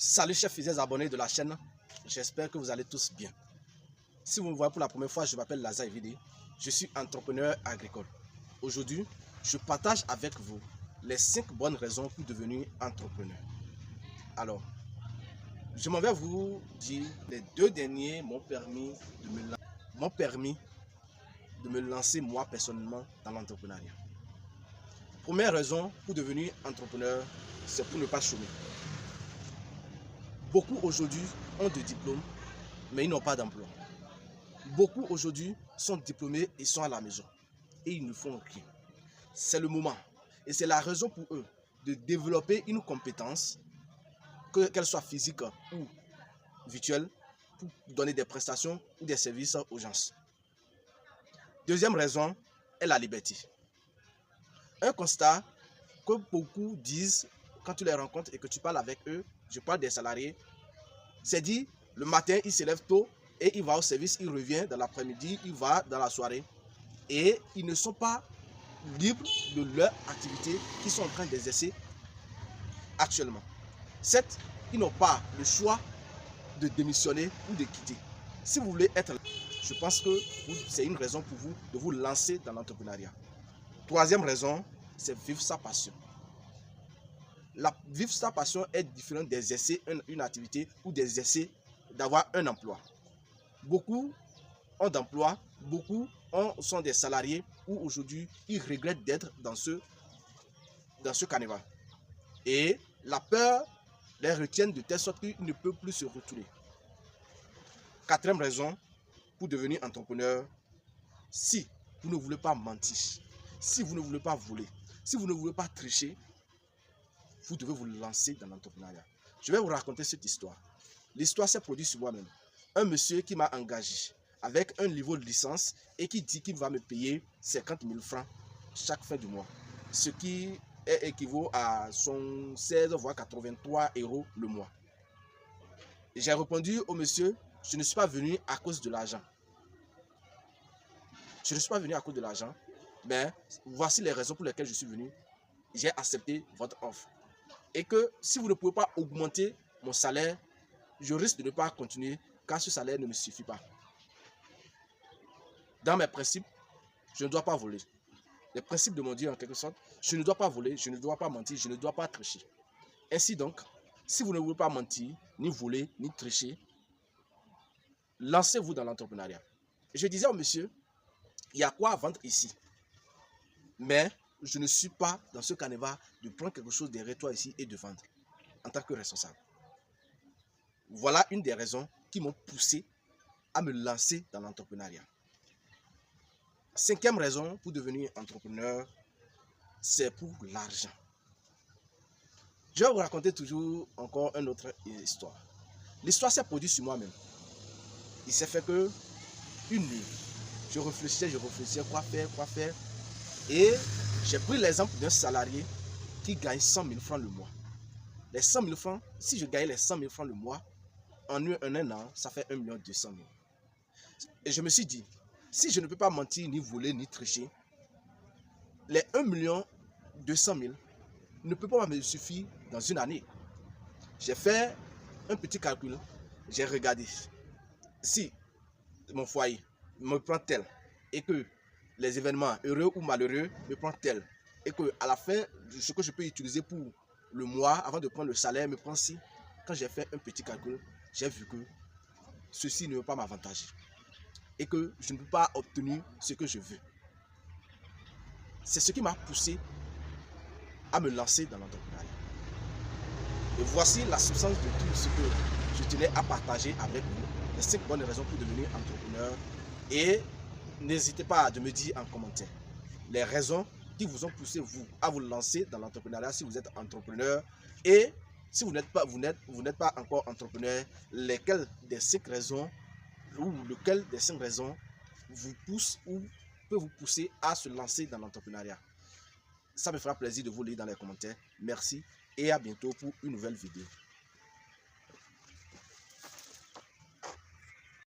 Salut chers fidèles abonnés de la chaîne, j'espère que vous allez tous bien. Si vous me voyez pour la première fois, je m'appelle Lazare Evidi, je suis entrepreneur agricole. Aujourd'hui, je partage avec vous les 5 bonnes raisons pour devenir entrepreneur. Alors, je m'en vais vous dire, les 2 derniers m'ont permis de me lancer moi personnellement dans l'entrepreneuriat. Première raison pour devenir entrepreneur, c'est pour ne pas chômer. Beaucoup aujourd'hui ont des diplômes, mais ils n'ont pas d'emploi. Beaucoup aujourd'hui sont diplômés et sont à la maison. Et ils ne font rien. C'est le moment. Et c'est la raison pour eux de développer une compétence, qu'elle soit physique ou virtuelle, pour donner des prestations ou des services aux gens. Deuxième raison est la liberté. Un constat que beaucoup disent quand tu les rencontres et que tu parles avec eux, je parle des salariés, c'est dit, le matin, il se lève tôt et il va au service, il revient dans l'après-midi, il va dans la soirée. Et ils ne sont pas libres de leur activité qu'ils sont en train d'exercer actuellement. Certes, ils n'ont pas le choix de démissionner ou de quitter. Si vous voulez être là, je pense que c'est une raison pour vous de vous lancer dans l'entrepreneuriat. Troisième raison, c'est vivre sa passion. Vivre sa passion est différent d'exercer une activité ou d'exercer, d'avoir un emploi. Beaucoup ont d'emploi, beaucoup sont des salariés où aujourd'hui ils regrettent d'être dans ce carnaval. Et la peur les retient de telle sorte qu'ils ne peuvent plus se retourner. Quatrième raison pour devenir entrepreneur, si vous ne voulez pas mentir, si vous ne voulez pas voler, si vous ne voulez pas tricher, vous devez vous lancer dans l'entrepreneuriat. Je vais vous raconter cette histoire. L'histoire s'est produite sur moi-même. Un monsieur qui m'a engagé avec un niveau de licence et qui dit qu'il va me payer 50 000 francs chaque fin du mois. Ce qui équivaut à son 16 voire 83 € le mois. J'ai répondu au monsieur, je ne suis pas venu à cause de l'argent. Je ne suis pas venu à cause de l'argent, mais voici les raisons pour lesquelles je suis venu. J'ai accepté votre offre. Et que si vous ne pouvez pas augmenter mon salaire, je risque de ne pas continuer car ce salaire ne me suffit pas. Dans mes principes, je ne dois pas voler. Les principes de mon Dieu en quelque sorte, je ne dois pas voler, je ne dois pas mentir, je ne dois pas tricher. Ainsi donc, si vous ne voulez pas mentir, ni voler, ni tricher, lancez-vous dans l'entrepreneuriat. Je disais au monsieur, il y a quoi à vendre ici? Mais je ne suis pas dans ce carnaval de prendre quelque chose derrière toi ici et de vendre en tant que responsable. Voilà une des raisons qui m'ont poussé à me lancer dans l'entrepreneuriat. Cinquième raison pour devenir entrepreneur, c'est pour l'argent. Je vais vous raconter toujours encore une autre histoire. L'histoire s'est produite sur moi-même. Il s'est fait que une nuit, je réfléchissais, quoi faire. Et j'ai pris l'exemple d'un salarié qui gagne 100 000 francs le mois. Les 100 000 francs, si je gagnais les 100 000 francs le mois, en un an, ça fait 1 200 000. Et je me suis dit, si je ne peux pas mentir, ni voler, ni tricher, les 1 200 000 ne peuvent pas me suffire dans une année. J'ai fait un petit calcul, j'ai regardé. Si mon foyer me prend tel et que les événements heureux ou malheureux me prennent tel et que à la fin, ce que je peux utiliser pour le mois avant de prendre le salaire me prend si, quand j'ai fait un petit calcul, j'ai vu que ceci ne veut pas m'avantager et que je ne peux pas obtenir ce que je veux. C'est ce qui m'a poussé à me lancer dans l'entrepreneuriat. Et voici la substance de tout ce que je tenais à partager avec vous. Les 5 bonnes raisons pour devenir entrepreneur. Et n'hésitez pas à me dire en commentaire les raisons qui vous ont poussé vous à vous lancer dans l'entrepreneuriat si vous êtes entrepreneur. Et si vous n'êtes pas encore entrepreneur, lesquelles des 5 raisons ou lequel des 5 raisons vous pousse ou peut vous pousser à se lancer dans l'entrepreneuriat. Ça me fera plaisir de vous lire dans les commentaires. Merci et à bientôt pour une nouvelle vidéo.